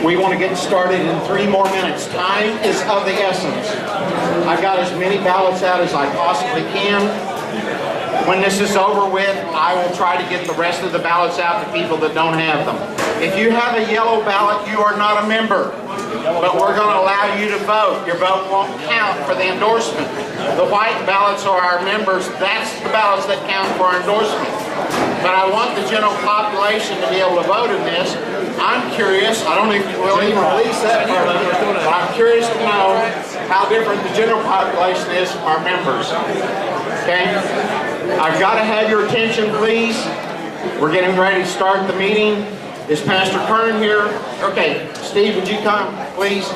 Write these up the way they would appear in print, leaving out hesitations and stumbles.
We want to get started in 3 more minutes. Time is of the essence. I've got as many ballots out as I possibly can. When this is over with, I will try to get the rest of the ballots out to people that don't have them. If you have a yellow ballot, you are not a member. But we're going to allow you to vote. Your vote won't count for the endorsement. The white ballots are our members. That's the ballots that count for our endorsement. But I want the general population to be able to vote in this. I'm curious, I don't even will even release that part of it, but I'm curious to know how different the general population is from our members. Okay? I've got to have your attention, please. We're getting ready to start the meeting. Is Pastor Kern here? Okay, Steve, would you come, please?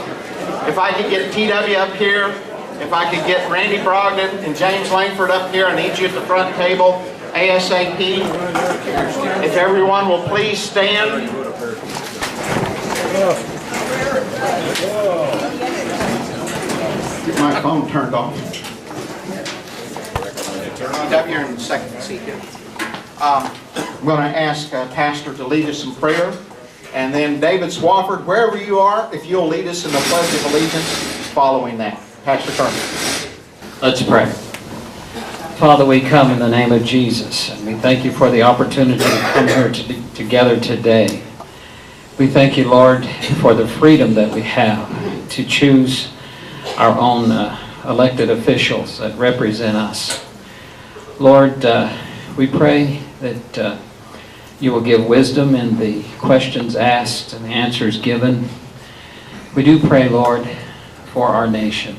If I could get T.W. up here, if I could get Randy Brogdon and James Lankford up here, I need you at the front table, ASAP. If everyone will please stand. Get my phone turned off. T.W. in the second seat here. I'm going to ask Pastor to lead us in prayer, and then David Swafford, wherever you are, if you'll lead us in the Pledge of Allegiance following that. Pastor Coburn. Let's pray. Father, we come in the name of Jesus, and we thank you for the opportunity to come here together today. We thank you, Lord, for the freedom that we have to choose our own elected officials that represent us. Lord, we pray that you will give wisdom in the questions asked and the answers given. We do pray, Lord, for our nation.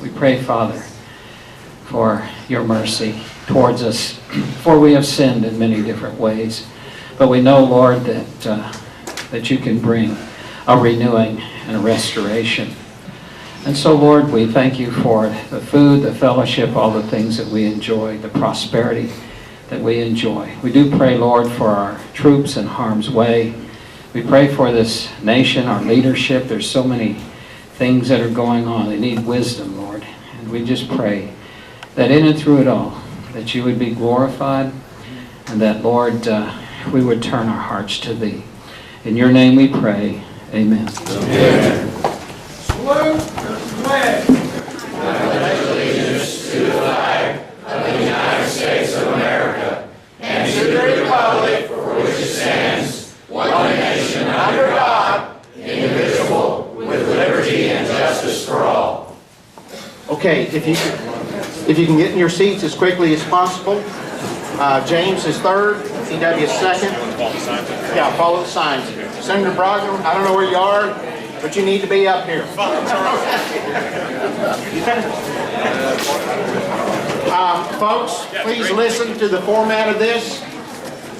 We pray, Father, for your mercy towards us, for we have sinned in many different ways. But we know, Lord, that you can bring a renewing and a restoration. And so, Lord, we thank you for the food, the fellowship, all the things that we enjoy, the prosperity that we enjoy. We do pray, Lord, for our troops in harm's way. We pray for this nation, our leadership. There's so many things that are going on. They need wisdom, Lord. And we just pray that in and through it all, that you would be glorified, and that, Lord, we would turn our hearts to thee. In your name we pray. Amen. Amen. Salute the flag. I pledge allegiance to the flag of the United States of America and to the republic for which it stands, one nation under God, indivisible, with liberty and justice for all. Okay, if you can get in your seats as quickly as possible. James is third, T.W. is second. Yeah, follow the signs. Senator Brogdon, I don't know where you are, but you need to be up here. Folks, please listen to the format of this.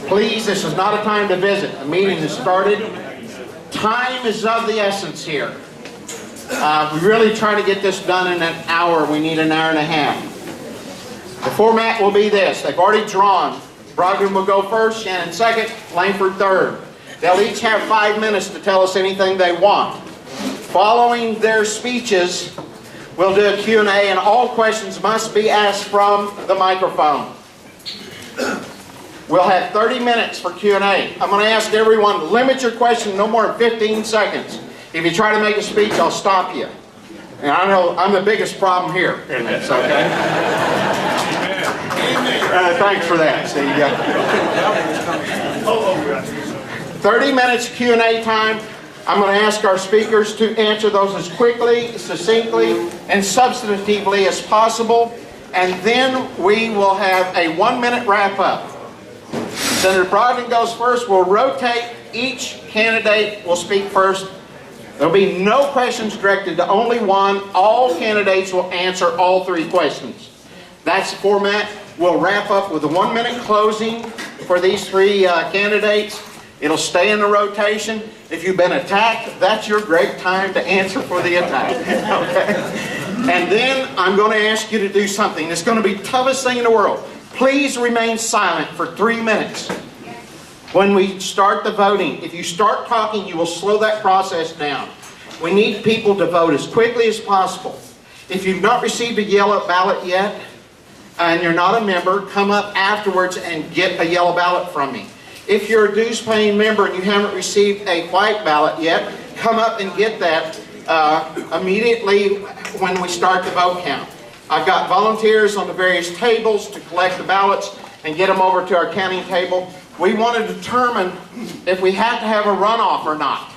Please, this is not a time to visit. The meeting has started. Time is of the essence here. We really try to get this done in an hour. We need an hour and a half. The format will be this. They've already drawn. Brogden will go first, Shannon second, Lankford third. They'll each have 5 minutes to tell us anything they want. Following their speeches, we'll do a Q&A, and all questions must be asked from the microphone. We'll have 30 minutes for Q&A. I'm going to ask everyone to limit your question no more than 15 seconds. If you try to make a speech, I'll stop you. And I know I'm the biggest problem here in this, okay? Thanks for that, Steve. 30 minutes Q&A time. I'm going to ask our speakers to answer those as quickly, succinctly, and substantively as possible. And then we will have a 1-minute wrap-up. Senator Brogden goes first. We'll rotate. Each candidate will speak first. There'll be no questions directed to only one. All candidates will answer all 3 questions. That's the format. We'll wrap up with a 1-minute closing for these 3 candidates. It'll stay in the rotation. If you've been attacked, that's your great time to answer for the attack. Okay? And then I'm going to ask you to do something. It's going to be the toughest thing in the world. Please remain silent for 3 minutes. When we start the voting, if you start talking, you will slow that process down. We need people to vote as quickly as possible. If you've not received a yellow ballot yet, and you're not a member, come up afterwards and get a yellow ballot from me. If you're a dues-paying member and you haven't received a white ballot yet, come up and get that immediately when we start the vote count. I've got volunteers on the various tables to collect the ballots and get them over to our counting table. We want to determine if we have to have a runoff or not.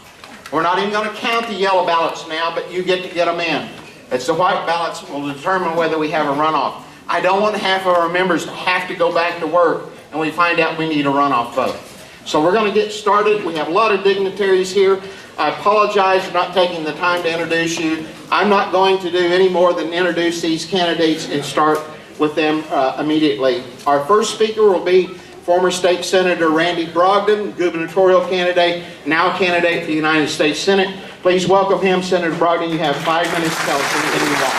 We're not even going to count the yellow ballots now, but you get to get them in. It's the white ballots will determine whether we have a runoff. I don't want half of our members to have to go back to work and we find out we need a runoff vote. So we're going to get started. We have a lot of dignitaries here. I apologize for not taking the time to introduce you. I'm not going to do any more than introduce these candidates and start with them immediately. Our first speaker will be former State Senator Randy Brogdon, gubernatorial candidate, now candidate for the United States Senate. Please welcome him, Senator Brogdon. You have 5 minutes to tell us anything you want.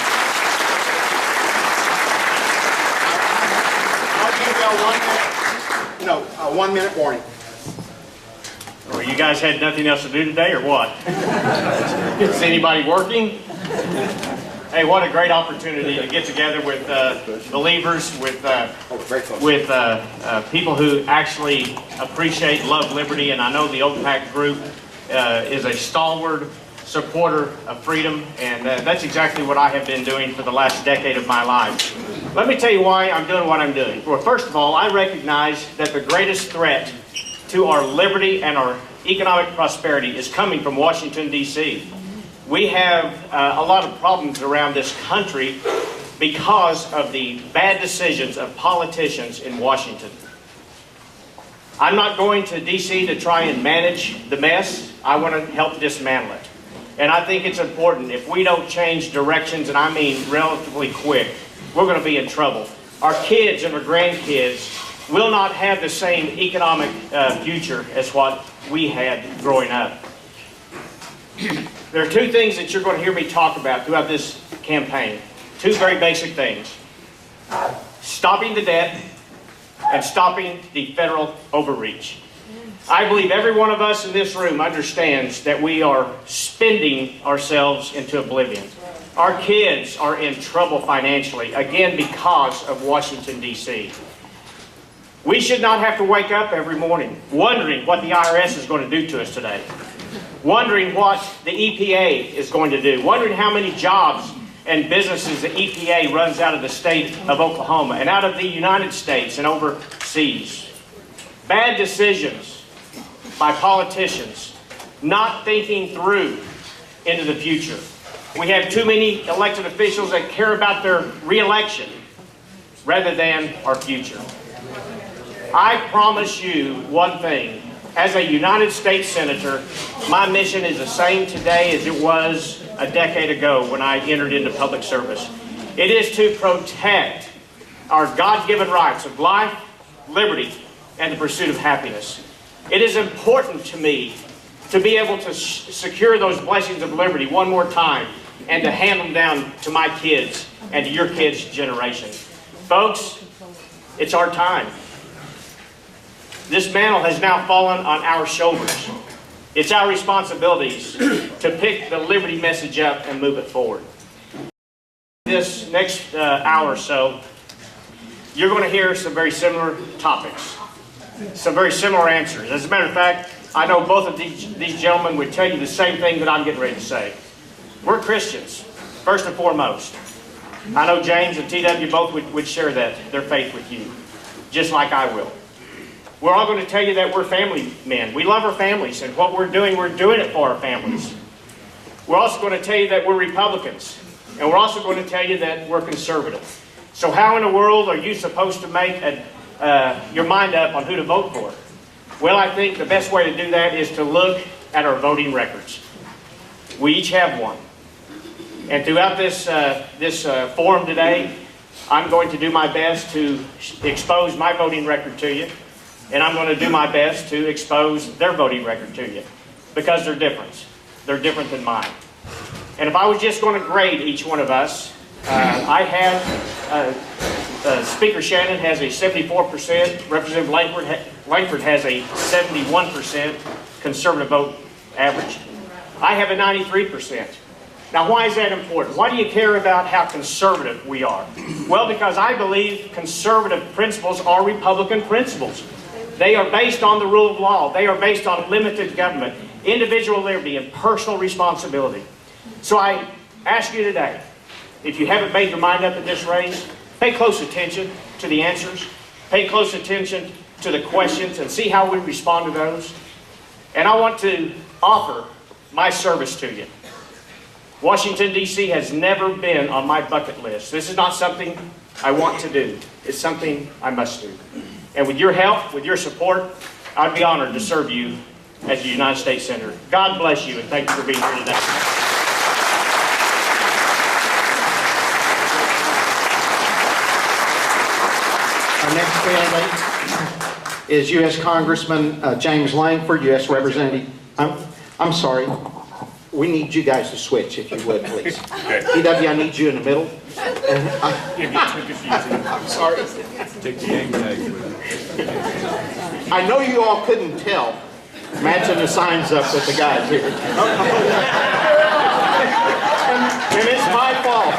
I'll give you a 1 minute warning. Well, you guys had nothing else to do today, or what? Is anybody working? Hey, what a great opportunity to get together with believers, with people who actually appreciate, love liberty, and I know the OCPAC group is a stalwart supporter of freedom, and that's exactly what I have been doing for the last decade of my life. Let me tell you why I'm doing what I'm doing. Well, first of all, I recognize that the greatest threat to our liberty and our economic prosperity is coming from Washington, D.C. We have a lot of problems around this country because of the bad decisions of politicians in Washington. I'm not going to D.C. to try and manage the mess. I want to help dismantle it. And I think it's important, if we don't change directions, and I mean relatively quick, we're going to be in trouble. Our kids and our grandkids will not have the same economic future as what we had growing up. There are two things that you're going to hear me talk about throughout this campaign. Two very basic things. Stopping the debt and stopping the federal overreach. I believe every one of us in this room understands that we are spending ourselves into oblivion. Our kids are in trouble financially, again, because of Washington, D.C. We should not have to wake up every morning wondering what the IRS is going to do to us today. Wondering what the EPA is going to do. Wondering how many jobs and businesses the EPA runs out of the state of Oklahoma and out of the United States and overseas. Bad decisions by politicians, not thinking through into the future. We have too many elected officials that care about their re-election rather than our future. I promise you one thing. As a United States Senator, my mission is the same today as it was a decade ago when I entered into public service. It is to protect our God-given rights of life, liberty, and the pursuit of happiness. It is important to me to be able to secure those blessings of liberty one more time and to hand them down to my kids and to your kids' generation. Folks, it's our time. This mantle has now fallen on our shoulders. It's our responsibilities to pick the liberty message up and move it forward. This next hour or so, you're going to hear some very similar topics, some very similar answers. As a matter of fact, I know both of these gentlemen would tell you the same thing that I'm getting ready to say. We're Christians, first and foremost. I know James and T.W. both would share their faith with you, just like I will. We're all going to tell you that we're family men. We love our families, and what we're doing it for our families. We're also going to tell you that we're Republicans, and we're also going to tell you that we're conservative. So how in the world are you supposed to make your mind up on who to vote for? Well, I think the best way to do that is to look at our voting records. We each have one. And throughout this forum today, I'm going to do my best to expose my voting record to you. And I'm going to do my best to expose their voting record to you. Because they're different. They're different than mine. And if I was just going to grade each one of us, I have, Speaker Shannon has a 74%, Representative Lankford has a 71% conservative vote average. I have a 93%. Now, why is that important? Why do you care about how conservative we are? Well, because I believe conservative principles are Republican principles. They are based on the rule of law. They are based on limited government, individual liberty, and personal responsibility. So I ask you today, if you haven't made your mind up in this race, pay close attention to the answers. Pay close attention to the questions and see how we respond to those. And I want to offer my service to you. Washington, D.C. has never been on my bucket list. This is not something I want to do. It's something I must do. And with your help, with your support, I'd be honored to serve you as a United States Senator. God bless you, and thank you for being here today. Our next candidate is U.S. Congressman James Lankford, U.S. Representative. I'm sorry. We need you guys to switch, if you would, please. Okay. T.W., I need you in the middle. I'm sorry. Take the name tag with it. I know you all couldn't tell, matching the signs up with the guys here. And it's my fault.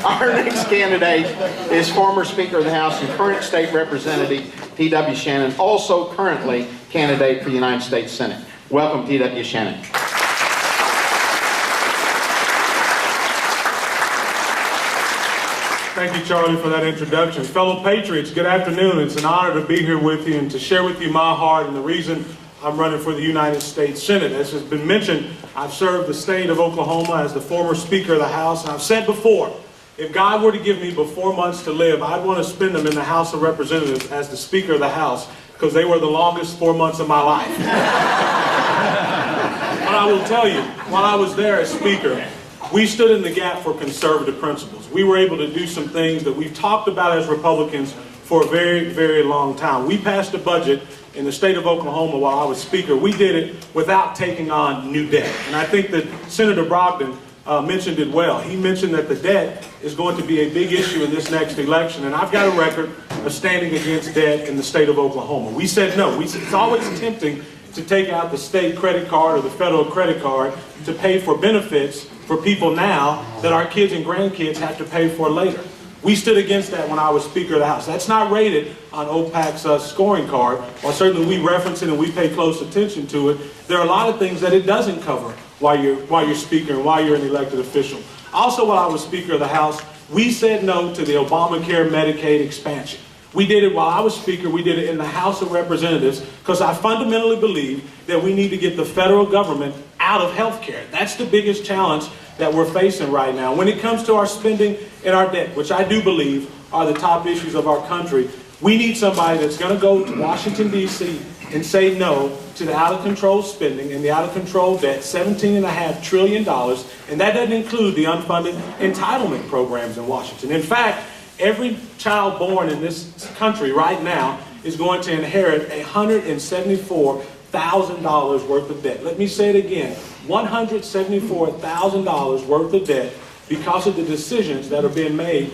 Our next candidate is former Speaker of the House and current State Representative T.W. Shannon, also currently candidate for the United States Senate. Welcome, T.W. Shannon. Thank you, Charlie, for that introduction. Fellow patriots, good afternoon. It's an honor to be here with you and to share with you my heart and the reason I'm running for the United States Senate. As has been mentioned, I've served the state of Oklahoma as the former Speaker of the House, and I've said before, if God were to give me but 4 months to live, I'd want to spend them in the House of Representatives as the Speaker of the House, because they were the longest 4 months of my life. But I will tell you, while I was there as Speaker, we stood in the gap for conservative principles. We were able to do some things that we've talked about as Republicans for a very, very long time. We passed a budget in the state of Oklahoma while I was Speaker. We did it without taking on new debt. And I think that Senator Brogdon mentioned it well. He mentioned that the debt is going to be a big issue in this next election. And I've got a record of standing against debt in the state of Oklahoma. We said no. It's always tempting to take out the state credit card or the federal credit card to pay for benefits for people now that our kids and grandkids have to pay for later. We stood against that when I was Speaker of the House. That's not rated on OCPAC'S scoring card, while certainly we reference it and we pay close attention to it. There are a lot of things that it doesn't cover while you're Speaker and while you're an elected official. Also, while I was Speaker of the House, we said no to the Obamacare Medicaid expansion. We did it while I was Speaker. We did it in the House of Representatives because I fundamentally believe that we need to get the federal government out of health care. That's the biggest challenge that we're facing right now. When it comes to our spending and our debt, which I do believe are the top issues of our country, we need somebody that's going to go to Washington, D.C. and say no to the out-of-control spending and the out-of-control debt, $17.5 trillion, and that doesn't include the unfunded entitlement programs in Washington. In fact, every child born in this country right now is going to inherit $174,000 worth of debt. Let me say it again, $174,000 worth of debt because of the decisions that are being made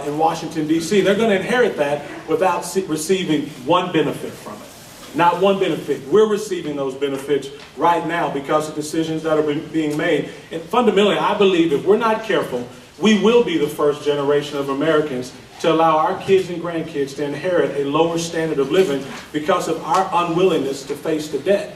in Washington, D.C. They're going to inherit that without receiving one benefit from it. Not one benefit. We're receiving those benefits right now because of decisions that are being made. And fundamentally, I believe if we're not careful, we will be the first generation of Americans to allow our kids and grandkids to inherit a lower standard of living because of our unwillingness to face the debt.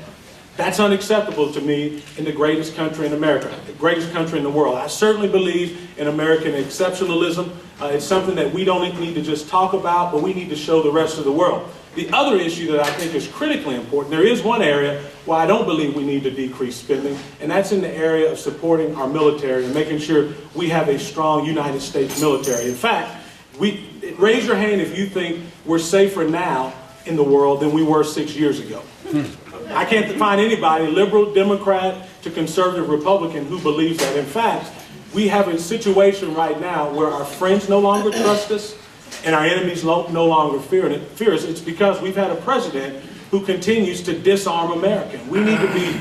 That's unacceptable to me in the greatest country in America, the greatest country in the world. I certainly believe in American exceptionalism. It's something that we don't need to just talk about, but we need to show the rest of the world. The other issue that I think is critically important, there is one area where I don't believe we need to decrease spending, and that's in the area of supporting our military and making sure we have a strong United States military. In fact, raise your hand if you think we're safer now in the world than we were 6 years ago. I can't find anybody, liberal, Democrat, to conservative Republican, who believes that. In fact, we have a situation right now where our friends no longer trust us and our enemies no longer fear us. It's because we've had a president who continues to disarm America. We need to be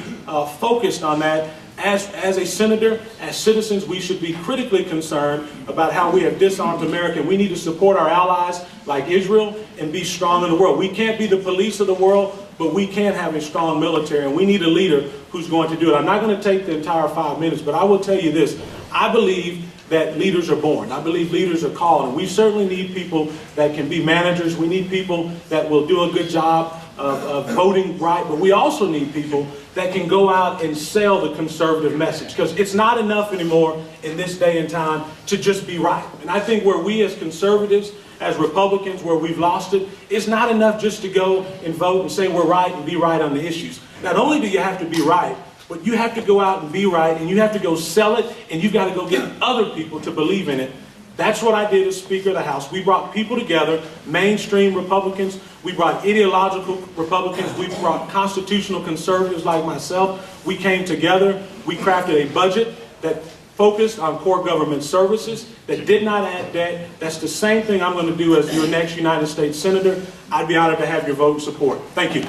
focused on that. As a senator, as citizens, we should be critically concerned about how we have disarmed America. We need to support our allies like Israel and be strong in the world. We can't be the police of the world, but we can have a strong military, and we need a leader who's going to do it. I'm not going to take the entire 5 minutes, but I will tell you this. I believe that leaders are born. I believe leaders are called, and we certainly need people that can be managers. We need people that will do a good job of voting right, but we also need people that can go out and sell the conservative message, because it's not enough anymore in this day and time to just be right. And I think where we as conservatives, as Republicans, where we've lost it, it's not enough just to go and vote and say we're right and be right on the issues. Not only do you have to be right, but you have to go out and be right, and you have to go sell it, and you've got to go get other people to believe in it. That's what I did as Speaker of the House. We brought people together, mainstream Republicans. We brought ideological Republicans. We brought constitutional conservatives like myself. We came together. We crafted a budget that focused on core government services, that did not add debt. That's the same thing I'm going to do as your next United States Senator. I'd be honored to have your vote and support. Thank you.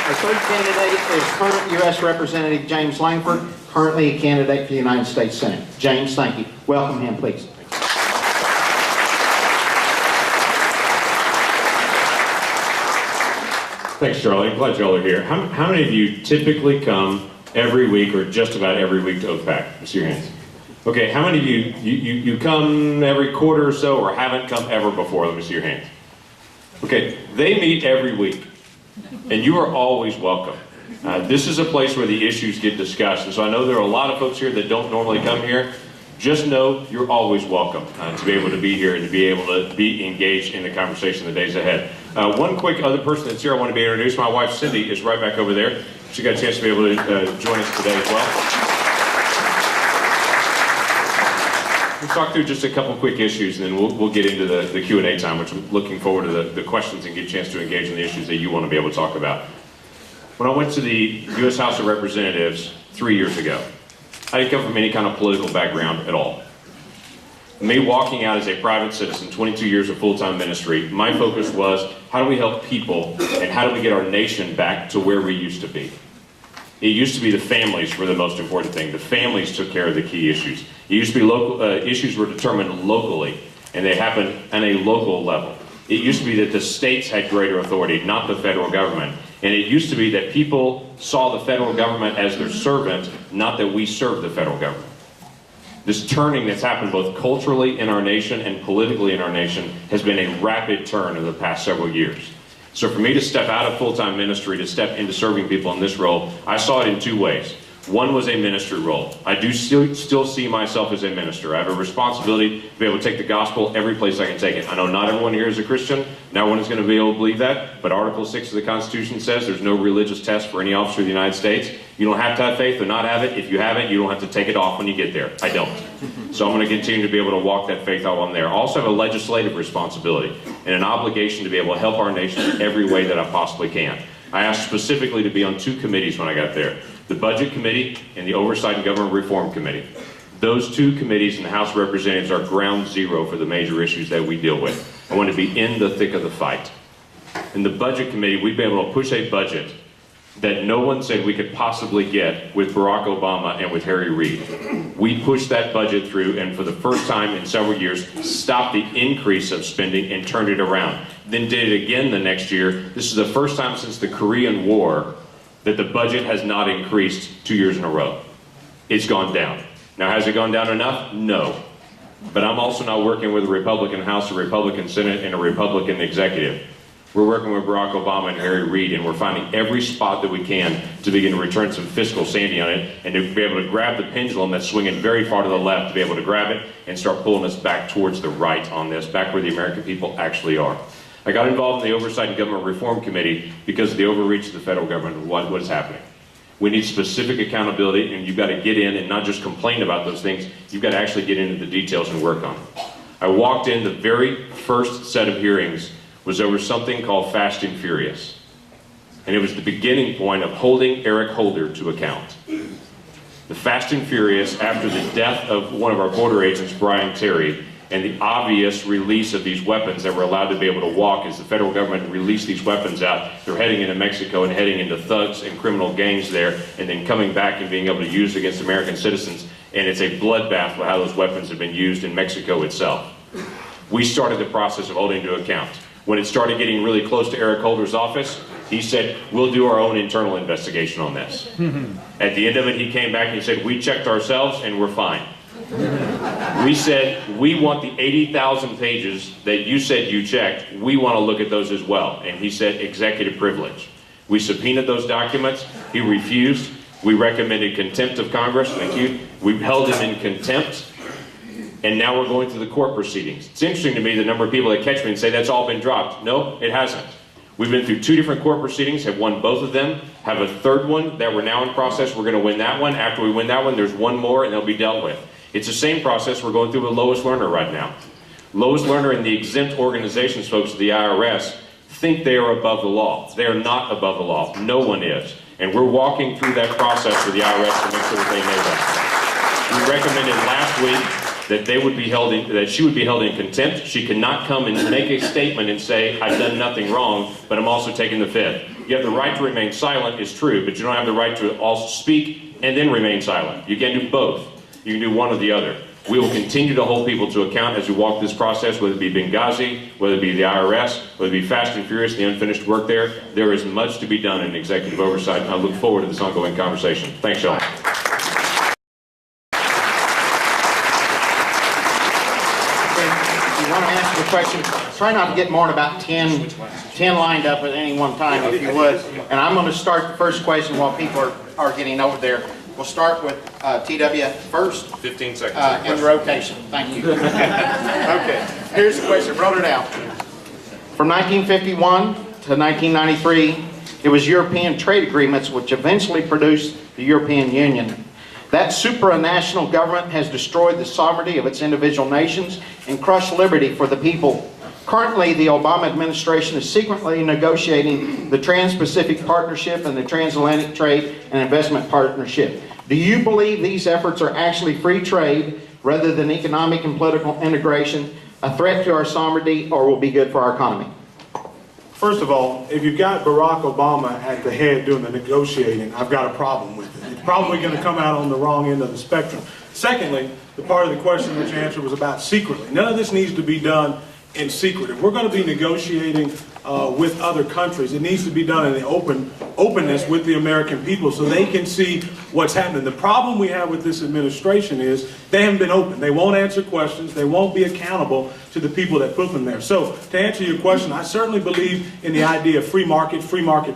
Our third candidate is current U.S. Representative James Lankford, currently a candidate for the United States Senate. James, thank you. Welcome him, please. Thanks, Charlie. I'm glad y'all are here. How many of you typically come every week or just about every week to OCPAC? Let's see your hands. Okay, how many of you come every quarter or so or haven't come ever before? Let me see your hands. Okay, they meet every week, and you are always welcome. This is a place where the issues get discussed, and so I know there are a lot of folks here that don't normally come here. Just know you're always welcome to be able to be here and to be able to be engaged in the conversation the days ahead. One quick other person that's here I want to be introduced. My wife Cindy is right back over there. She got a chance to be able to join us today as well. We'll talk through just a couple quick issues, and then we'll get into the Q&A time, which I'm looking forward to the questions and get a chance to engage in the issues that you want to be able to talk about. When I went to the U.S. House of Representatives 3 years ago, I didn't come from any kind of political background at all. Me walking out as a private citizen, 22 years of full-time ministry, my focus was how do we help people and how do we get our nation back to where we used to be? It used to be the families were the most important thing. The families took care of the key issues. It used to be local issues were determined locally, and they happened on a local level. It used to be that the states had greater authority, not the federal government. And it used to be that people saw the federal government as their servant, not that we served the federal government. This turning that's happened both culturally in our nation and politically in our nation has been a rapid turn in the past several years. So for me to step out of full-time ministry to step into serving people in this role, I saw it in two ways. One was a ministry role. I do still see myself as a minister. I have a responsibility to be able to take the gospel every place I can take it. I know not everyone here is a Christian. Not everyone is going to be able to believe that. But Article 6 of the Constitution says there's no religious test for any officer of the United States. You don't have to have faith or not have it. If you have it, you don't have to take it off when you get there. I don't. So I'm going to continue to be able to walk that faith out on there. I also have a legislative responsibility and an obligation to be able to help our nation in every way that I possibly can. I asked specifically to be on two committees when I got there. The Budget Committee and the Oversight and Government Reform Committee. Those two committees in the House of Representatives are ground zero for the major issues that we deal with. I want to be in the thick of the fight. In the Budget Committee, we've been able to push a budget that no one said we could possibly get with Barack Obama and with Harry Reid. We pushed that budget through and for the first time in several years stopped the increase of spending and turned it around. Then did it again the next year. This is the first time since the Korean War that the budget has not increased 2 years in a row. It's gone down. Now, has it gone down enough? No. But I'm also not working with a Republican House, a Republican Senate, and a Republican executive. We're working with Barack Obama and Harry Reid, and we're finding every spot that we can to begin to return some fiscal sanity on it and to be able to grab the pendulum that's swinging very far to the left, to be able to grab it and start pulling us back towards the right on this, back where the American people actually are. I got involved in the Oversight and Government Reform Committee because of the overreach of the federal government and what is happening. We need specific accountability, and you've got to get in and not just complain about those things, you've got to actually get into the details and work on them. I walked in, the very first set of hearings was over something called Fast and Furious. And it was the beginning point of holding Eric Holder to account. The Fast and Furious, after the death of one of our border agents, Brian Terry, and the obvious release of these weapons that were allowed to be able to walk as the federal government released these weapons out. They're heading into Mexico and heading into thugs and criminal gangs there, and then coming back and being able to use against American citizens. And it's a bloodbath for how those weapons have been used in Mexico itself. We started the process of holding to account. When it started getting really close to Eric Holder's office, He said, we'll do our own internal investigation on this. At the end of it, he came back and he said, we checked ourselves and we're fine. We said, we want the 80,000 pages that you said you checked, we want to look at those as well. And he said, executive privilege. We subpoenaed those documents, he refused. We recommended contempt of Congress, thank you. We held him in contempt, and now we're going through the court proceedings. It's interesting to me the number of people that catch me and say that's all been dropped. No, it hasn't. We've been through 2 different court proceedings, have won both of them, have a third one that we're now in process. We're going to win that one. After we win that one, there's one more and they'll be dealt with. It's the same process we're going through with Lois Lerner right now. Lois Lerner and the exempt organizations folks at the IRS think they are above the law. They are not above the law. No one is. And we're walking through that process with the IRS to make sure that they know that. We recommended last week that they would be held in, that she would be held in contempt. She cannot come and make a statement and say, I've done nothing wrong, but I'm also taking the fifth. You have the right to remain silent, is true, but you don't have the right to also speak and then remain silent. You can't do both. You can do one or the other. We will continue to hold people to account as we walk this process, whether it be Benghazi, whether it be the IRS, whether it be Fast and Furious, the unfinished work there. There is much to be done in executive oversight, and I look forward to this ongoing conversation. Thanks, y'all. You want to ask a question, try not to get more than about 10 lined up at any one time, if you would. And I'm going to start the first question while people are getting over there. We'll start with T.W. first. 15 seconds. In rotation. Thank you. Okay, here's the question. Wrote it out. From 1951 to 1993, it was European trade agreements which eventually produced the European Union. That supranational government has destroyed the sovereignty of its individual nations and crushed liberty for the people. Currently, the Obama administration is secretly negotiating the Trans-Pacific Partnership and the Transatlantic Trade and Investment Partnership. Do you believe these efforts are actually free trade rather than economic and political integration, a threat to our sovereignty, or will be good for our economy? First of all, if you've got Barack Obama at the head doing the negotiating, I've got a problem with it. It's probably going to come out on the wrong end of the spectrum. Secondly, the part of the question which you answered was about secretly. None of this needs to be done in secret. If we're going to be negotiating with other countries, it needs to be done in the openness with the American people so they can see what's happening. The problem we have with this administration is they haven't been open. They won't answer questions. They won't be accountable to the people that put them there. So to answer your question, I certainly believe in the idea of free market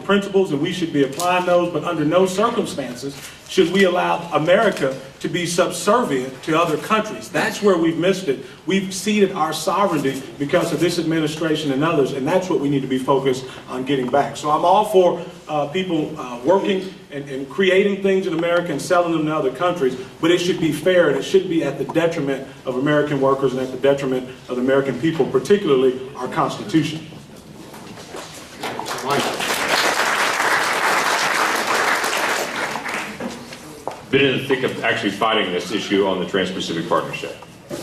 principles, and we should be applying those, but under no circumstances should we allow America to be subservient to other countries. That's where we've missed it. We've ceded our sovereignty because of this administration and others, and that's what we need to be focused on getting back. So I'm all for people working and creating things in America and selling them to other countries, but it should be fair and it shouldn't be at the detriment of American workers and at the detriment of the American people, particularly our Constitution. Been in the thick of actually fighting this issue on the Trans-Pacific Partnership.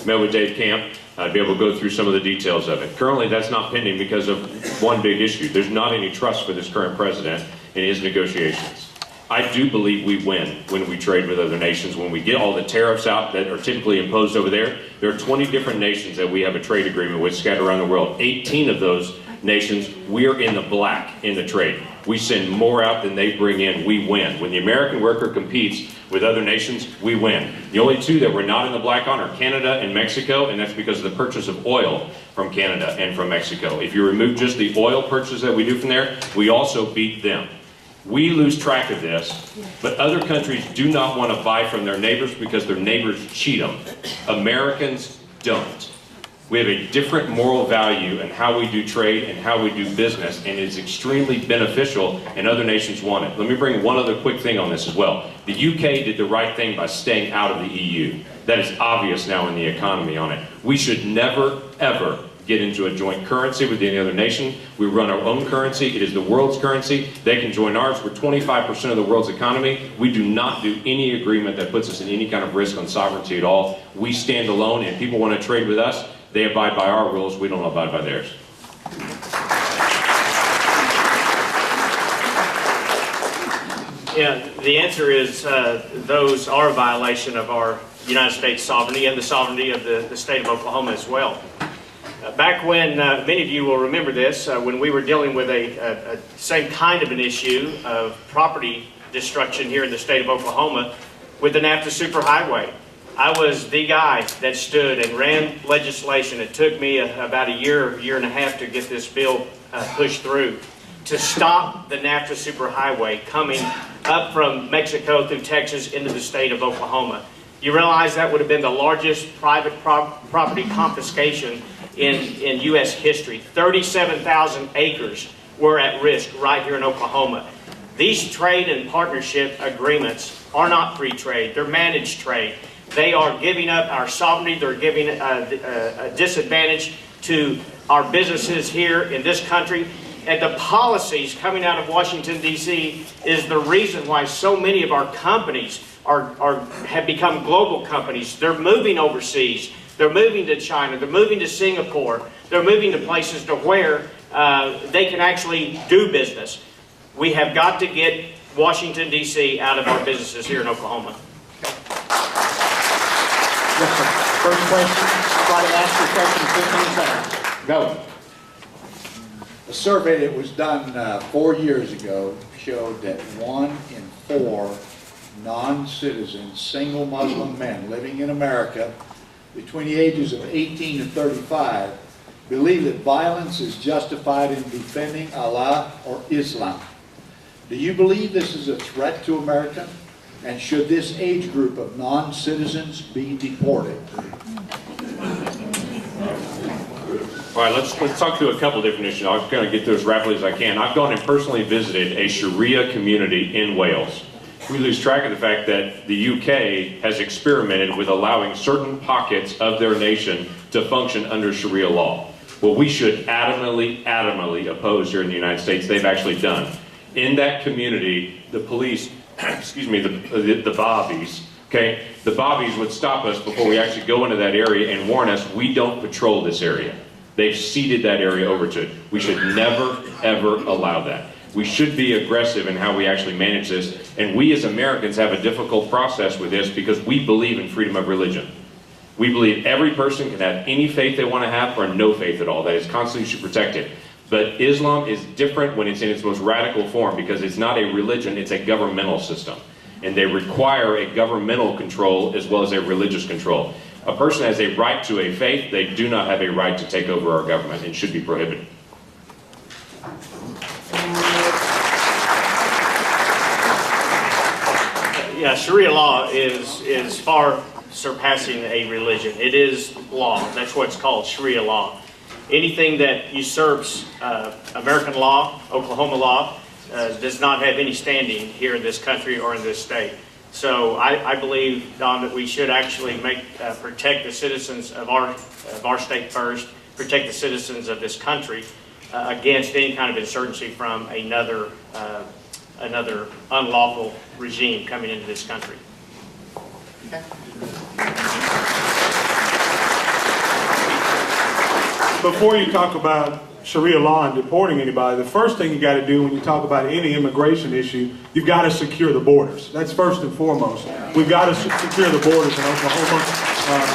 Met with Dave Camp, I'd be able to go through some of the details of it. Currently, that's not pending because of one big issue. There's not any trust for this current president in his negotiations. I do believe we win when we trade with other nations, when we get all the tariffs out that are typically imposed over there. There are 20 different nations that we have a trade agreement with scattered around the world. 18 of those nations, we're in the black in the trade. We send more out than they bring in, we win. When the American worker competes with other nations, we win. The only two that we're not in the black on are Canada and Mexico, and that's because of the purchase of oil from Canada and from Mexico. If you remove just the oil purchases that we do from there, we also beat them. We lose track of this, but other countries do not want to buy from their neighbors because their neighbors cheat them. Americans don't. We have a different moral value in how we do trade and how we do business, and it's extremely beneficial, and other nations want it. Let me bring one other quick thing on this as well. The UK did the right thing by staying out of the EU. That is obvious now in the economy on it. We should never, ever get into a joint currency with any other nation. We run our own currency. It is the world's currency. They can join ours. We're 25% of the world's economy. We do not do any agreement that puts us in any kind of risk on sovereignty at all. We stand alone, and people want to trade with us. They abide by our rules. We don't abide by theirs. Yeah, the answer is those are a violation of our United States sovereignty and the sovereignty of the state of Oklahoma as well. Back when, many of you will remember this, when we were dealing with a same kind of an issue of property destruction here in the state of Oklahoma with the NAFTA Superhighway. I was the guy that stood and ran legislation. It took me about a year and a half to get this bill pushed through to stop the NAFTA Superhighway coming up from Mexico through Texas into the state of Oklahoma. You realize that would have been the largest private property confiscation in U.S. history. 37,000 acres were at risk right here in Oklahoma. These trade and partnership agreements are not free trade, they're managed trade. They are giving up our sovereignty, they're giving a disadvantage to our businesses here in this country. And the policies coming out of Washington, D.C. is the reason why so many of our companies have become global companies. They're moving overseas. They're moving to China. They're moving to Singapore. They're moving to places to where they can actually do business. We have got to get Washington, D.C. out of our businesses here in Oklahoma. Yes, sir. First question, try to ask your question in 15 seconds. Go. A survey that was done 4 years ago showed that 1 in 4 non-citizens, single Muslim men living in America between the ages of 18 and 35 believe that violence is justified in defending Allah or Islam. Do you believe this is a threat to America? And should this age group of non-citizens be deported? All right, let's talk through a couple different issues. I'll kind of get through as rapidly as I can. I've gone and personally visited a Sharia community in Wales. We lose track of the fact that the UK has experimented with allowing certain pockets of their nation to function under Sharia law. What we should adamantly oppose here in the United States, they've actually done. In that community, the police, excuse me, the bobbies, okay? The bobbies would stop us before we actually go into that area and warn us we don't patrol this area. They've ceded that area over to it. We should never, ever allow that. We should be aggressive in how we actually manage this. And we as Americans have a difficult process with this because we believe in freedom of religion. We believe every person can have any faith they want to have or no faith at all. That is constitutionally protected. But Islam is different when it's in its most radical form because it's not a religion, it's a governmental system. And they require a governmental control as well as a religious control. A person has a right to a faith, they do not have a right to take over our government and should be prohibited. Yeah, Sharia law is far surpassing a religion. It is law. That's what it's called, Sharia law. Anything that usurps American law, Oklahoma law, does not have any standing here in this country or in this state. So I believe, Don, that we should actually protect the citizens of our state first, protect the citizens of this country against any kind of insurgency from another unlawful regime coming into this country. Okay. Before you talk about Sharia law and deporting anybody, the first thing you got to do when you talk about any immigration issue, you've got to secure the borders. That's first and foremost. We've got to secure the borders in Oklahoma,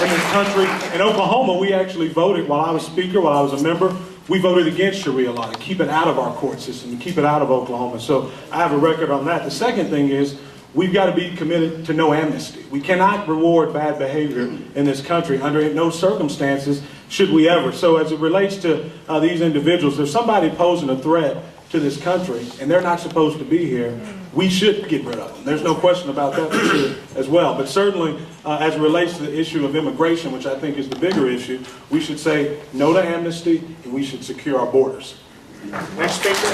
in this country. In Oklahoma, we actually voted, while I was Speaker, while I was a member, we voted against Sharia law to keep it out of our court system, to keep it out of Oklahoma. So I have a record on that. The second thing is, we've got to be committed to no amnesty. We cannot reward bad behavior in this country under no circumstances should we ever. So as it relates to these individuals, if somebody posing a threat to this country and they're not supposed to be here, we should get rid of them. There's no question about that for sure as well. But certainly as it relates to the issue of immigration, which I think is the bigger issue, we should say no to amnesty and we should secure our borders. Next speaker.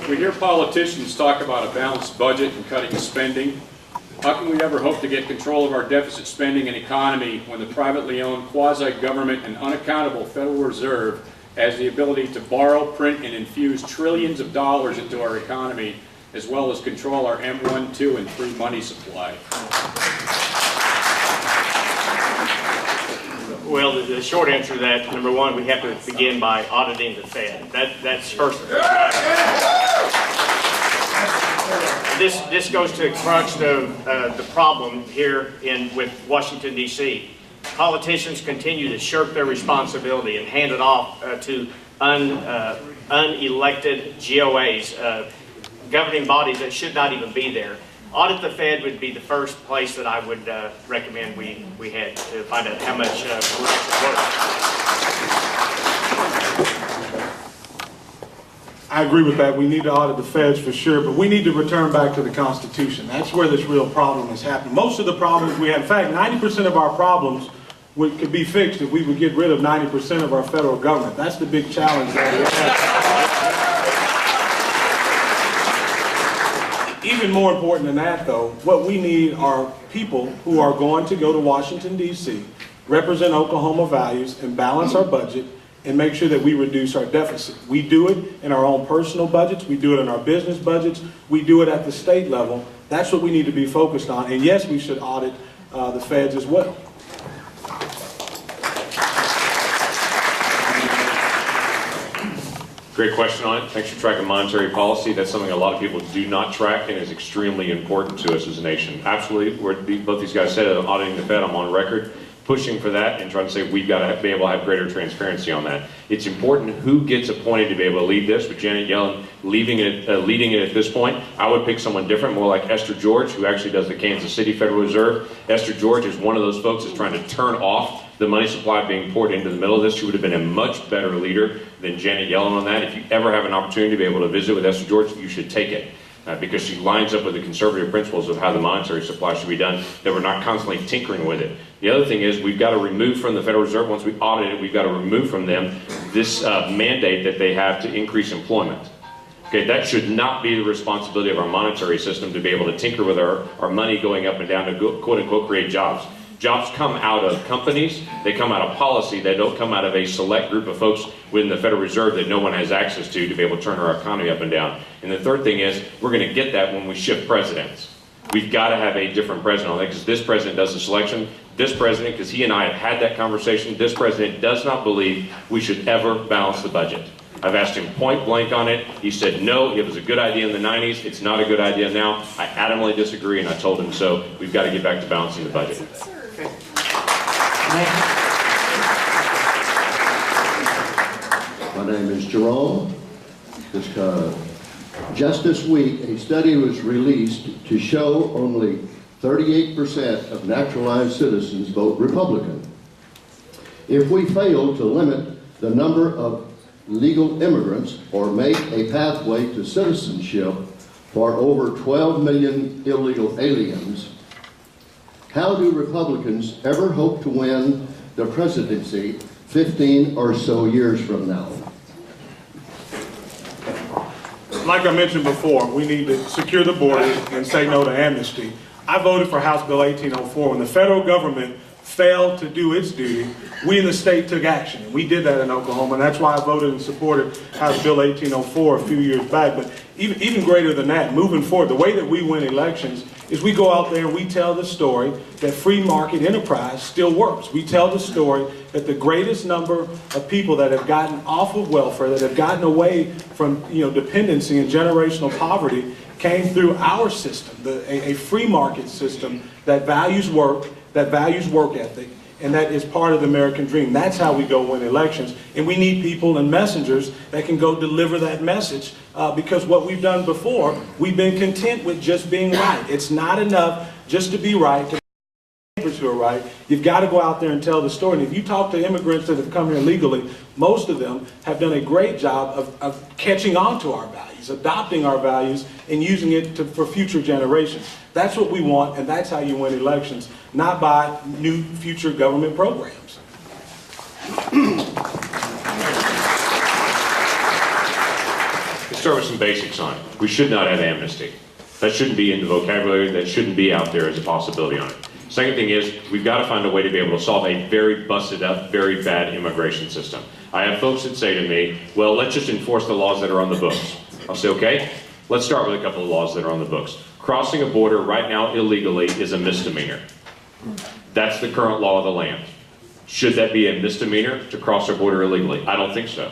We hear politicians talk about a balanced budget and cutting spending. How can we ever hope to get control of our deficit spending and economy when the privately owned quasi-government and unaccountable Federal Reserve has the ability to borrow, print, and infuse trillions of dollars into our economy, as well as control our M1, 2, and 3 money supply? Well, the short answer to that, number one, we have to begin by auditing the Fed. That's first. This goes to the crux of the problem here with Washington, D.C. politicians continue to shirk their responsibility and hand it off to unelected GOAs, governing bodies that should not even be there. Audit the Fed would be the first place that I would recommend we head to find out how much we're actually worth. I agree with that. We need to audit the feds for sure, but we need to return back to the Constitution. That's where this real problem is happening. Most of the problems we have, in fact, 90% of our problems could be fixed if we would get rid of 90% of our federal government. That's the big challenge that we have. Even more important than that, though, what we need are people who are going to go to Washington, D.C., represent Oklahoma values, and balance our budget, and make sure that we reduce our deficit. We do it in our own personal budgets, we do it in our business budgets, we do it at the state level. That's what we need to be focused on. And yes, we should audit the feds as well. Great question on it. Thanks for tracking monetary policy. That's something a lot of people do not track and is extremely important to us as a nation. Absolutely, both these guys said auditing the Fed, I'm on record, pushing for that and trying to say we've got to be able to have greater transparency on that. It's important who gets appointed to be able to lead this. With Janet Yellen leading it at this point, I would pick someone different, more like Esther George, who actually does the Kansas City Federal Reserve. Esther George is one of those folks that's trying to turn off the money supply being poured into the middle of this. She would have been a much better leader than Janet Yellen on that. If you ever have an opportunity to be able to visit with Esther George, you should take it. Because she lines up with the conservative principles of how the monetary supply should be done, that we're not constantly tinkering with it. The other thing is we've got to remove from the Federal Reserve, once we audit it, we've got to remove from them this mandate that they have to increase employment. Okay, that should not be the responsibility of our monetary system to be able to tinker with our money going up and down to quote unquote create jobs. Jobs come out of companies, they come out of policy, they don't come out of a select group of folks within the Federal Reserve that no one has access to be able to turn our economy up and down. And the third thing is, we're going to get that when we shift presidents. We've got to have a different president on that, because this president does the selection. This president, because he and I have had that conversation, this president does not believe we should ever balance the budget. I've asked him point blank on it. He said no, it was a good idea in the 90s. It's not a good idea now. I adamantly disagree, and I told him so. We've got to get back to balancing the budget. My name is Jerome. Just this week, a study was released to show only 38% of naturalized citizens vote Republican. If we fail to limit the number of legal immigrants or make a pathway to citizenship for over 12 million illegal aliens, how do Republicans ever hope to win the presidency 15 or so years from now? Like I mentioned before, we need to secure the border and say no to amnesty. I voted for House Bill 1804. When the federal government failed to do its duty, we in the state took action. We did that in Oklahoma, and that's why I voted and supported House Bill 1804 a few years back. But even greater than that, moving forward, the way that we win elections is we go out there and we tell the story that free market enterprise still works. We tell the story that the greatest number of people that have gotten off of welfare, that have gotten away from dependency and generational poverty, came through our system, a free market system that values work ethic, and that is part of the American dream. That's how we go win elections. And we need people and messengers that can go deliver that message, because what we've done before, we've been content with just being right. It's not enough just to be right, to neighbors who are right. You've got to go out there and tell the story. And if you talk to immigrants that have come here legally, most of them have done a great job of catching on to our values, adopting our values, and using it for future generations. That's what we want, and that's how you win elections, not by new future government programs. Let's start with some basics on it. We should not have amnesty. That shouldn't be in the vocabulary. That shouldn't be out there as a possibility on it. Second thing is, we've got to find a way to be able to solve a very busted up, very bad immigration system. I have folks that say to me, well, let's just enforce the laws that are on the books. I'll say, okay, let's start with a couple of laws that are on the books. Crossing a border right now illegally is a misdemeanor. That's the current law of the land. Should that be a misdemeanor to cross our border illegally? I don't think so.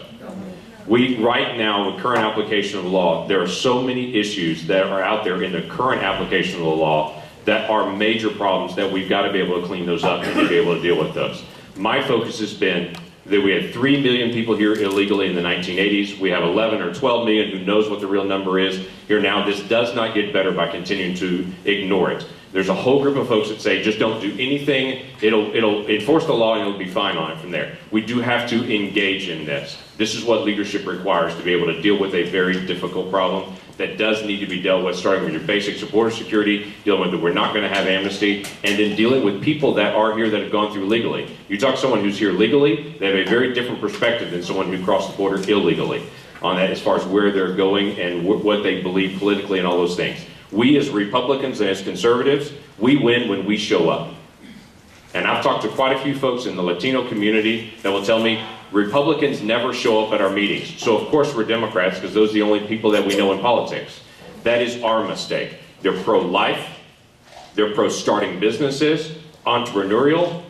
Right now, with current application of the law, there are so many issues that are out there in the current application of the law that are major problems that we've got to be able to clean those up and to be able to deal with those. My focus has been that we had 3 million people here illegally in the 1980s. We have 11 or 12 million who knows what the real number is here now. This does not get better by continuing to ignore it. There's a whole group of folks that say, just don't do anything, it'll enforce the law and it'll be fine on it from there. We do have to engage in this. This is what leadership requires to be able to deal with a very difficult problem that does need to be dealt with, starting with your basics of border security, dealing with that we're not going to have amnesty, and then dealing with people that are here that have gone through legally. You talk to someone who's here legally, they have a very different perspective than someone who crossed the border illegally on that as far as where they're going and what they believe politically and all those things. We as Republicans and as conservatives, we win when we show up. And I've talked to quite a few folks in the Latino community that will tell me Republicans never show up at our meetings. So of course we're Democrats because those are the only people that we know in politics. That is our mistake. They're pro-life, they're pro-starting businesses, entrepreneurial.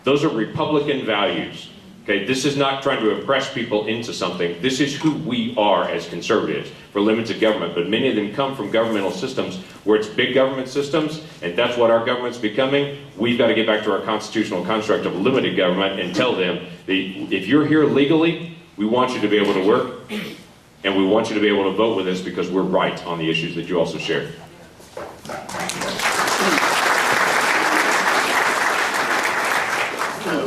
Those are Republican values. Okay, this is not trying to impress people into something. This is who we are as conservatives for limited government, but many of them come from governmental systems where it's big government systems, and that's what our government's becoming. We've got to get back to our constitutional construct of limited government and tell them that if you're here legally, we want you to be able to work, and we want you to be able to vote with us because we're right on the issues that you also share.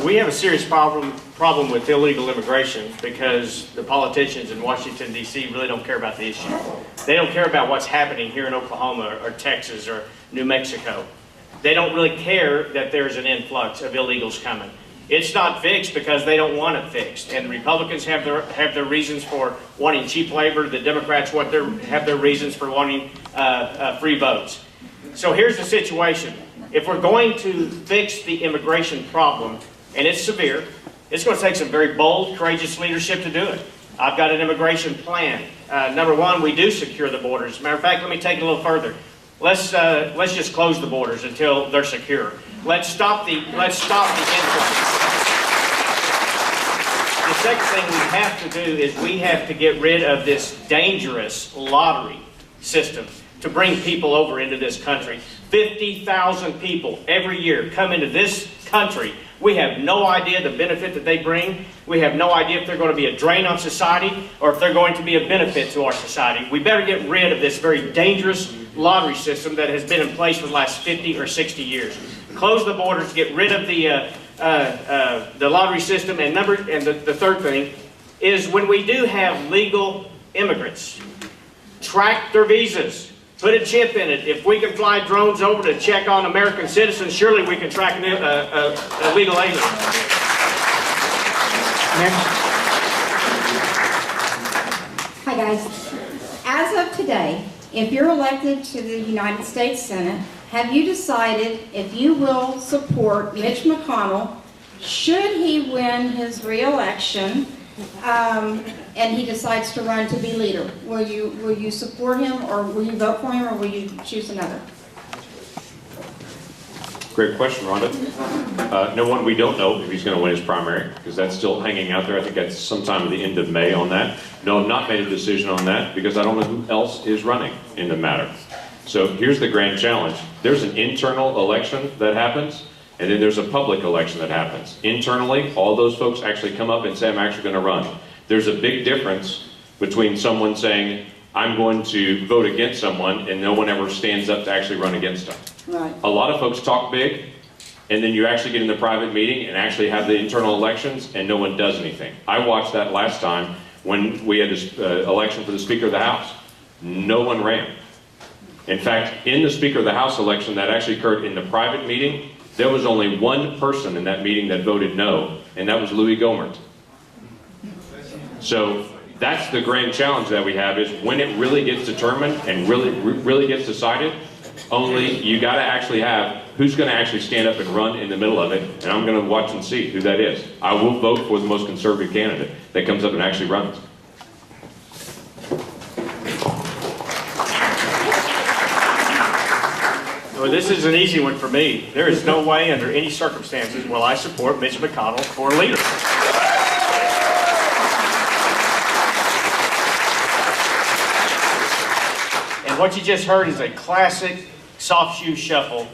We have a serious problem with illegal immigration because the politicians in Washington, D.C. really don't care about the issue. They don't care about what's happening here in Oklahoma or Texas or New Mexico. They don't really care that there's an influx of illegals coming. It's not fixed because they don't want it fixed. And the Republicans have their reasons for wanting cheap labor. The Democrats have their reasons for wanting free votes. So here's the situation. If we're going to fix the immigration problem, and it's severe, it's going to take some very bold, courageous leadership to do it. I've got an immigration plan. Number one, we do secure the borders. As a matter of fact, let me take it a little further. Let's just close the borders until they're secure. Let's stop the influx. The second thing we have to do is we have to get rid of this dangerous lottery system to bring people over into this country. 50,000 people every year come into this country. We have no idea the benefit that they bring. We have no idea if they're going to be a drain on society or if they're going to be a benefit to our society. We better get rid of this very dangerous lottery system that has been in place for the last 50 or 60 years. Close the borders, get rid of the lottery system, and the third thing is when we do have legal immigrants, track their visas. Put a chip in it. If we can fly drones over to check on American citizens, surely we can track an illegal alien. Hi guys. As of today, if you're elected to the United States Senate, have you decided if you will support Mitch McConnell should he win his re-election and he decides to run to be leader? Will you support him, or will you vote for him, or will you choose another? Great question, Rhonda. No one, we don't know if he's going to win his primary because that's still hanging out there. I think that's sometime at the end of May on that. No, I've not made a decision on that because I don't know who else is running in the matter. So here's the grand challenge. There's an internal election that happens, and then there's a public election that happens. Internally, all those folks actually come up and say, I'm actually going to run. There's a big difference between someone saying, I'm going to vote against someone, and no one ever stands up to actually run against them. Right. A lot of folks talk big, and then you actually get in the private meeting and actually have the internal elections, and no one does anything. I watched that last time when we had this election for the Speaker of the House. No one ran. In fact, in the Speaker of the House election that actually occurred in the private meeting, there was only one person in that meeting that voted no, and that was Louis Gohmert. So that's the grand challenge that we have, is when it really gets determined and really gets decided, only you got to actually have who's going to actually stand up and run in the middle of it, and I'm going to watch and see who that is. I will vote for the most conservative candidate that comes up and actually runs. Well, this is an easy one for me. There is no way under any circumstances will I support Mitch McConnell for leader. And what you just heard is a classic soft shoe shuffle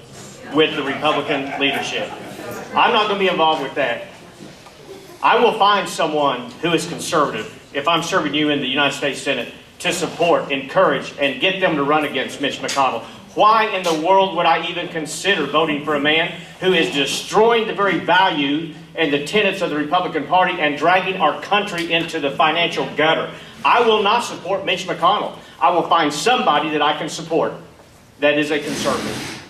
with the Republican leadership. I'm not going to be involved with that. I will find someone who is conservative, if I'm serving you in the United States Senate, to support, encourage, and get them to run against Mitch McConnell. Why in the world would I even consider voting for a man who is destroying the very value and the tenets of the Republican Party and dragging our country into the financial gutter? I will not support Mitch McConnell. I will find somebody that I can support that is a conservative.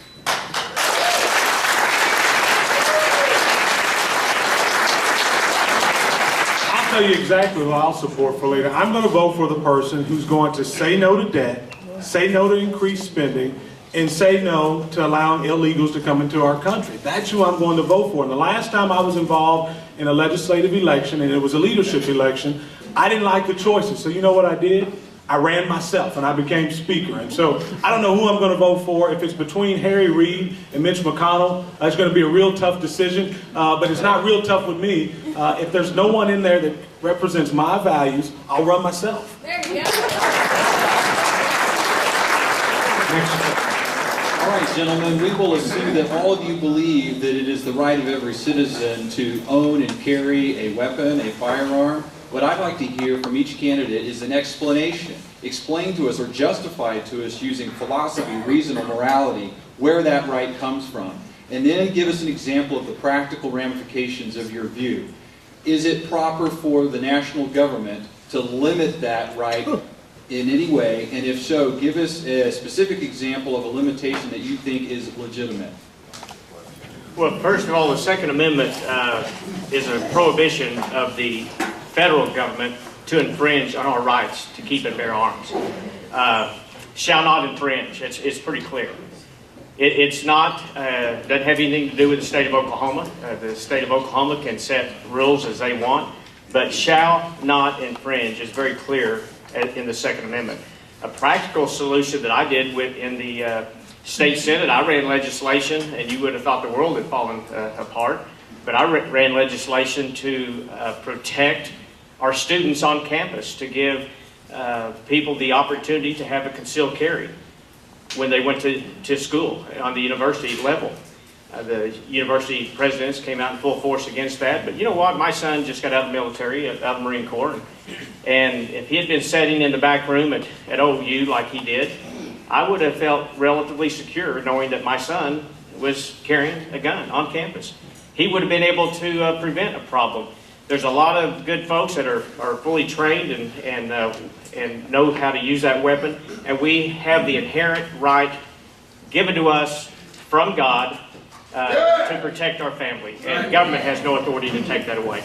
I'll tell you exactly what I'll support for later. I'm going to vote for the person who's going to say no to debt, say no to increased spending, and say no to allowing illegals to come into our country. That's who I'm going to vote for. And the last time I was involved in a legislative election, and it was a leadership election, I didn't like the choices. So you know what I did? I ran myself and I became speaker. And so I don't know who I'm going to vote for. If it's between Harry Reid and Mitch McConnell, it's going to be a real tough decision. But it's not real tough with me. If there's no one in there that represents my values, I'll run myself. There you go. All right, gentlemen, we will assume that all of you believe that it is the right of every citizen to own and carry a weapon, a firearm. What I'd like to hear from each candidate is an explanation. Explain to us or justify to us using philosophy, reason, or morality where that right comes from. And then give us an example of the practical ramifications of your view. Is it proper for the national government to limit that right in any way? And if so, give us a specific example of a limitation that you think is legitimate. Well, first of all, the Second Amendment is a prohibition of the federal government to infringe on our rights to keep and bear arms. Shall not infringe. It's pretty clear. It's not, doesn't have anything to do with the state of Oklahoma. The state of Oklahoma can set rules as they want, but shall not infringe is very clear in the Second Amendment. A practical solution that I did in the state Senate, I ran legislation, and you would have thought the world had fallen apart, but I ran legislation to protect our students on campus, to give people the opportunity to have a concealed carry when they went to school on the university level. The university presidents came out in full force against that, but you know what? My son just got out of the military, out of the Marine Corps, and if he had been sitting in the back room at OU like he did, I would have felt relatively secure knowing that my son was carrying a gun on campus. He would have been able to prevent a problem. There's a lot of good folks that are fully trained and know how to use that weapon, and we have the inherent right given to us from God to protect our family, and government has no authority to take that away.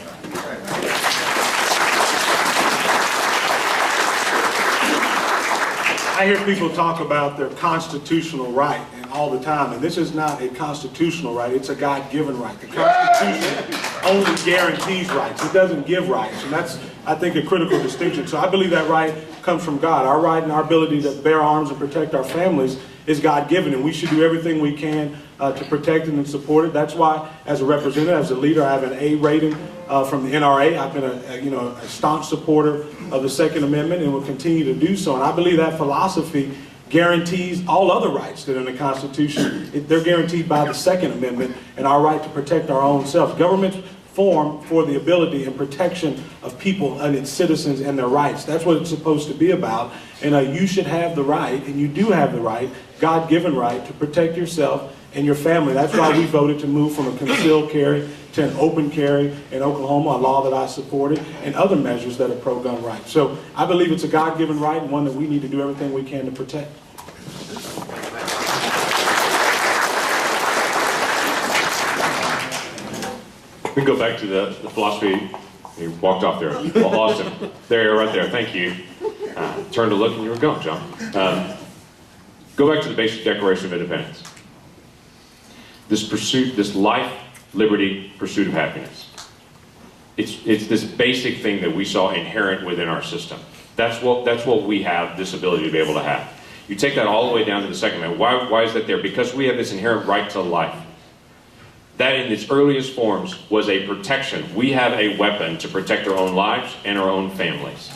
I hear people talk about their constitutional right and all the time, and this is not a constitutional right, it's a God-given right. The Constitution only guarantees rights, it doesn't give rights, and that's, I think, a critical distinction. So I believe that right comes from God. Our right and our ability to bear arms and protect our families is God-given, and we should do everything we can to protect it and support it. That's why, as a representative, as a leader, I have an A rating from the NRA. I've been a staunch supporter of the Second Amendment and will continue to do so. And I believe that philosophy guarantees all other rights that are in the Constitution. They're guaranteed by the Second Amendment and our right to protect our own selves. Governments form for the ability and protection of people and its citizens and their rights. That's what it's supposed to be about. And you should have the right, and you do have the right, God-given right, to protect yourself and your family. That's why we voted to move from a concealed carry to an open carry in Oklahoma, a law that I supported, and other measures that are pro-gun rights. So I believe it's a God-given right and one that we need to do everything we can to protect. We can go back to the philosophy. You walked off there. Well, awesome. There you are, right there. Thank you. Turn to look and you were gone, John. Go back to the basic Declaration of Independence. This pursuit, this life, liberty, pursuit of happiness. It's this basic thing that we saw inherent within our system. That's what we have this ability to be able to have. You take that all the way down to the Second Amendment. Why is that there? Because we have this inherent right to life. That in its earliest forms was a protection. We have a weapon to protect our own lives and our own families.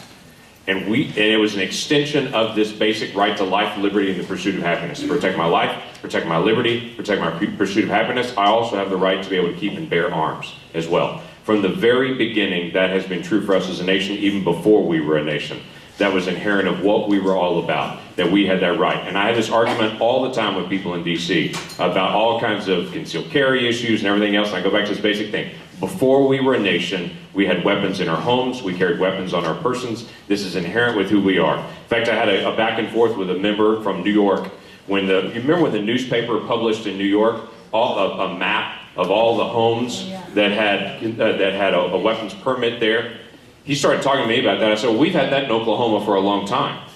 And it was an extension of this basic right to life, liberty, and the pursuit of happiness. To protect my life, protect my liberty, protect my pursuit of happiness, I also have the right to be able to keep and bear arms as well. From the very beginning, that has been true for us as a nation, even before we were a nation. That was inherent of what we were all about, that we had that right. And I had this argument all the time with people in D.C. about all kinds of concealed carry issues and everything else. And I go back to this basic thing. Before we were a nation, we had weapons in our homes, we carried weapons on our persons. This is inherent with who we are. In fact, I had a back and forth with a member from New York. You remember when the newspaper published in New York a map of all the homes that had a weapons permit there? He started talking to me about that. I said, well, we've had that in Oklahoma for a long time.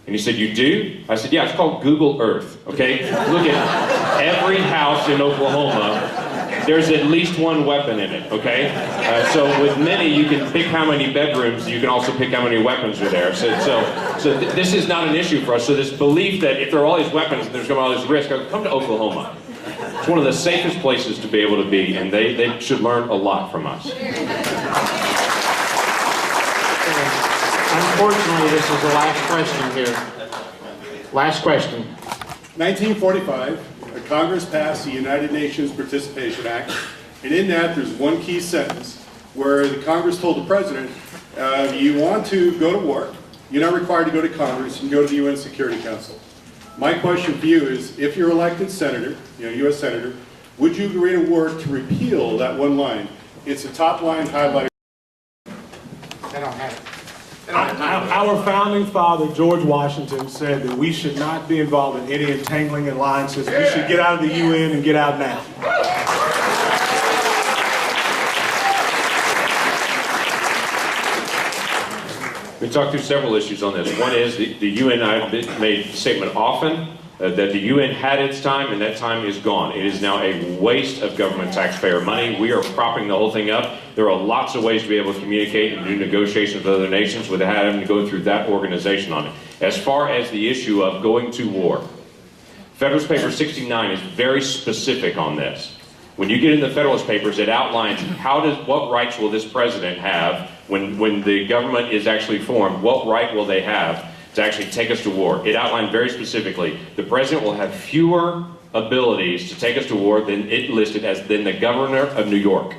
And he said, you do? I said, yeah, it's called Google Earth, okay? Look at every house in Oklahoma. There's at least one weapon in it, okay? So with many, you can pick how many bedrooms, you can also pick how many weapons are there. So this is not an issue for us. So this belief that if there are all these weapons and there's going to be all this risk, come to Oklahoma. It's one of the safest places to be able to be, and they should learn a lot from us. Unfortunately, this is the last question here. Last question. 1945, Congress passed the United Nations Participation Act, and in that there's one key sentence where the Congress told the President, you want to go to war, you're not required to go to Congress, you can go to the UN Security Council. My question for you is, if you're elected senator, U.S. Senator, would you agree to work to repeal that one line? It's the top line highlighted. They don't have it. Our founding father, George Washington, said that we should not be involved in any entangling alliances. We should get out of the UN and get out now. We talked through several issues on this. One is the UN, I've made the statement often, that the UN had its time and that time is gone. It is now a waste of government taxpayer money. We are propping the whole thing up. There are lots of ways to be able to communicate and do negotiations with other nations without having to go through that organization on it. As far as the issue of going to war, Federalist Paper 69 is very specific on this. When you get in the Federalist Papers, it outlines what rights will this president have when the government is actually formed, what right will they have to actually take us to war. It outlined very specifically, the president will have fewer abilities to take us to war than it listed than the governor of New York.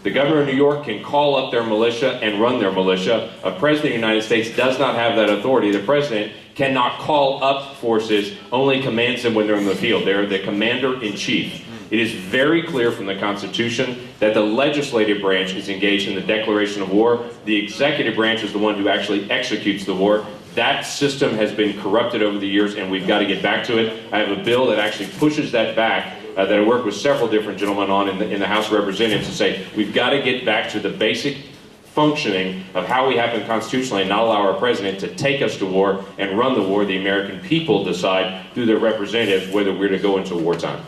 The governor of New York can call up their militia and run their militia. A president of the United States does not have that authority. The president cannot call up forces, only commands them when they're in the field. They're the commander-in-chief. It is very clear from the Constitution that the legislative branch is engaged in the declaration of war. The executive branch is the one who actually executes the war. That system has been corrupted over the years, and we've got to get back to it. I have a bill that actually pushes that back, that I worked with several different gentlemen on in the House of Representatives to say, we've got to get back to the basic functioning of how we happen constitutionally and not allow our president to take us to war and run the war. The American people decide through their representatives whether we're to go into wartime.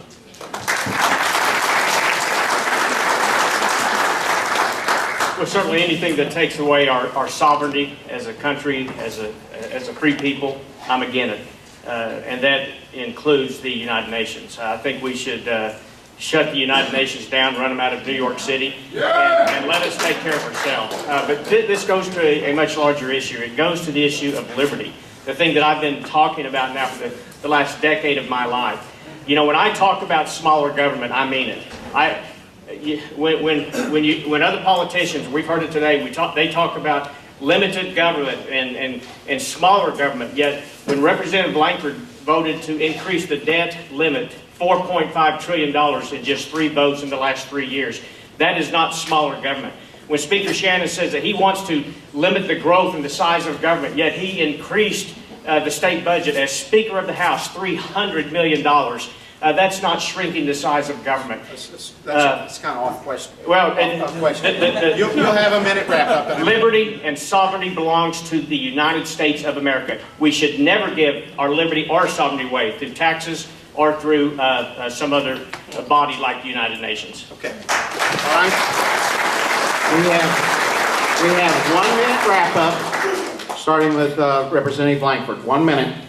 Well, certainly anything that takes away our sovereignty as a country, as a free people, I'm against it. And that includes the United Nations. I think we should shut the United Nations down, run them out of New York City, and let us take care of ourselves. But this goes to a much larger issue. It goes to the issue of liberty, the thing that I've been talking about now for the last decade of my life. You know, when I talk about smaller government, I mean it. When other politicians, we've heard it today, they talk about limited government and smaller government, yet when Representative Lankford voted to increase the debt limit $4.5 trillion in just 3 votes in the last 3 years, that is not smaller government. When Speaker Shannon says that he wants to limit the growth and the size of government, yet he increased the state budget as Speaker of the House $300 million. That's not shrinking the size of government. That's kind of off question. Well, you'll have a minute wrap up. Liberty and sovereignty belongs to the United States of America. We should never give our liberty or sovereignty away through taxes or through some other body like the United Nations. Okay. All right. We have 1 minute wrap up, starting with Representative Lankford. 1 minute.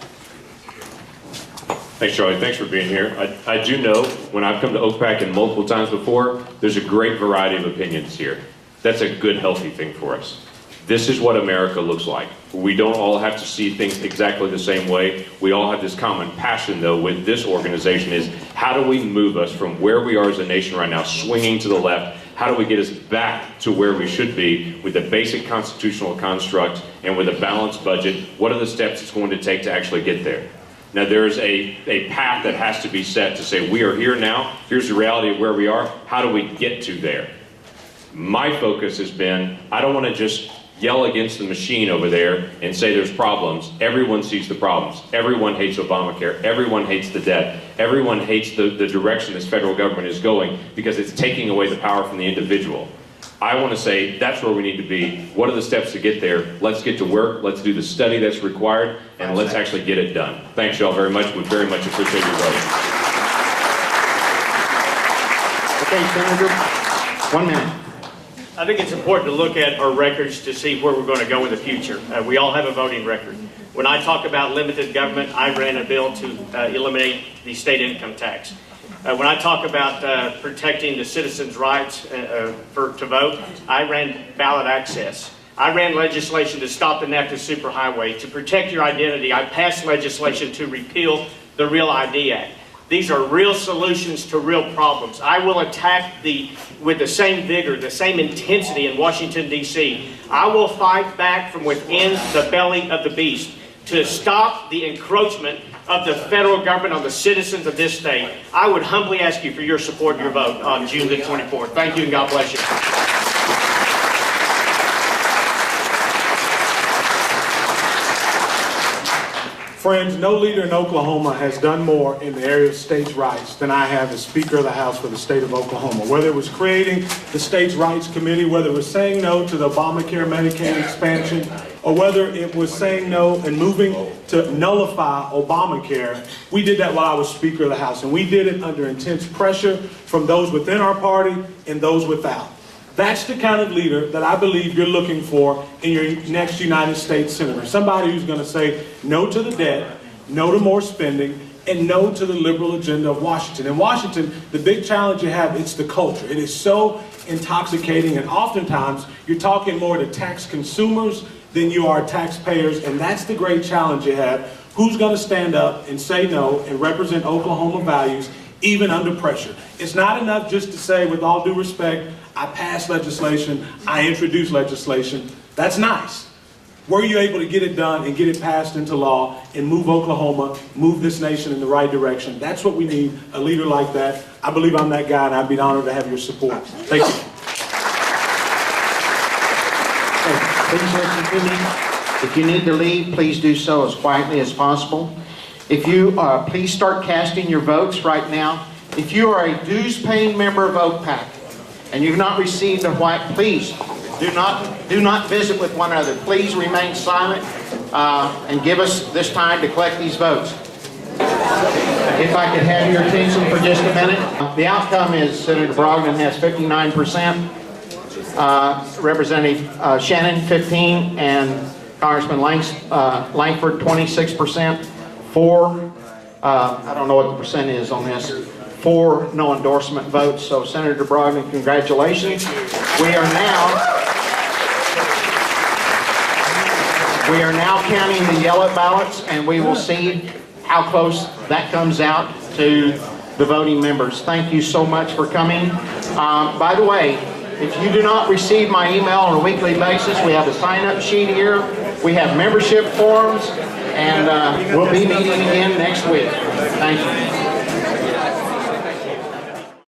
Thanks, Charlie. Thanks for being here. I do know, when I've come to Ocpac and multiple times before, there's a great variety of opinions here. That's a good, healthy thing for us. This is what America looks like. We don't all have to see things exactly the same way. We all have this common passion, though, with this organization is how do we move us from where we are as a nation right now, swinging to the left? How do we get us back to where we should be with a basic constitutional construct and with a balanced budget? What are the steps it's going to take to actually get there? Now, there's a path that has to be set to say, we are here now, here's the reality of where we are, how do we get to there? My focus has been, I don't want to just yell against the machine over there and say there's problems. Everyone sees the problems. Everyone hates Obamacare. Everyone hates the debt. Everyone hates the direction this federal government is going because it's taking away the power from the individual. I want to say that's where we need to be. What are the steps to get there? Let's get to work. Let's do the study that's required, and let's actually get it done. Thanks y'all very much. We very much appreciate your vote. Okay, Senator, 1 minute. I think it's important to look at our records to see where we're going to go in the future. We all have a voting record. When I talk about limited government, I ran a bill to eliminate the state income tax. When I talk about protecting the citizens' rights to vote, I ran ballot access. I ran legislation to stop the NAFTA superhighway. To protect your identity, I passed legislation to repeal the Real ID Act. These are real solutions to real problems. I will attack with the same vigor, the same intensity in Washington, D.C. I will fight back from within the belly of the beast to stop the encroachment of the federal government on the citizens of this state. I would humbly ask you for your support and your vote on June the 24th. Thank you and God bless you. Friends, no leader in Oklahoma has done more in the area of states' rights than I have as Speaker of the House for the state of Oklahoma. Whether it was creating the States' Rights Committee, whether it was saying no to the Obamacare Medicaid expansion, or whether it was saying no and moving to nullify Obamacare, we did that while I was Speaker of the House. And we did it under intense pressure from those within our party and those without. That's the kind of leader that I believe you're looking for in your next United States Senator. Somebody who's going to say no to the debt, no to more spending, and no to the liberal agenda of Washington. In Washington, the big challenge you have, it's the culture. It is so intoxicating, and oftentimes you're talking more to tax consumers than you are taxpayers, and that's the great challenge you have. Who's going to stand up and say no and represent Oklahoma values even under pressure? It's not enough just to say, with all due respect, I passed legislation, I introduced legislation. That's nice. Were you able to get it done and get it passed into law and move Oklahoma, move this nation in the right direction? That's what we need, a leader like that. I believe I'm that guy, and I'd be honored to have your support. Thank you. Please listen to me. If you need to leave, please do so as quietly as possible. If you please start casting your votes right now. If you are a dues-paying member of OCPAC and you've not received a white, please do not visit with one another. Please remain silent and give us this time to collect these votes. If I could have your attention for just a minute. The outcome is Senator Brogdon has 59%, Representative Shannon 15%, and Congressman Lankford 26%. I don't know what the percent is on this. 4 no endorsement votes. So Senator Brogdon, congratulations. We are now counting the yellow ballots, and we will see how close that comes out to the voting members. Thank you so much for coming. By the way, if you do not receive my email on a weekly basis, we have a sign-up sheet here. We have membership forms, and we'll be meeting again next week. Thank you.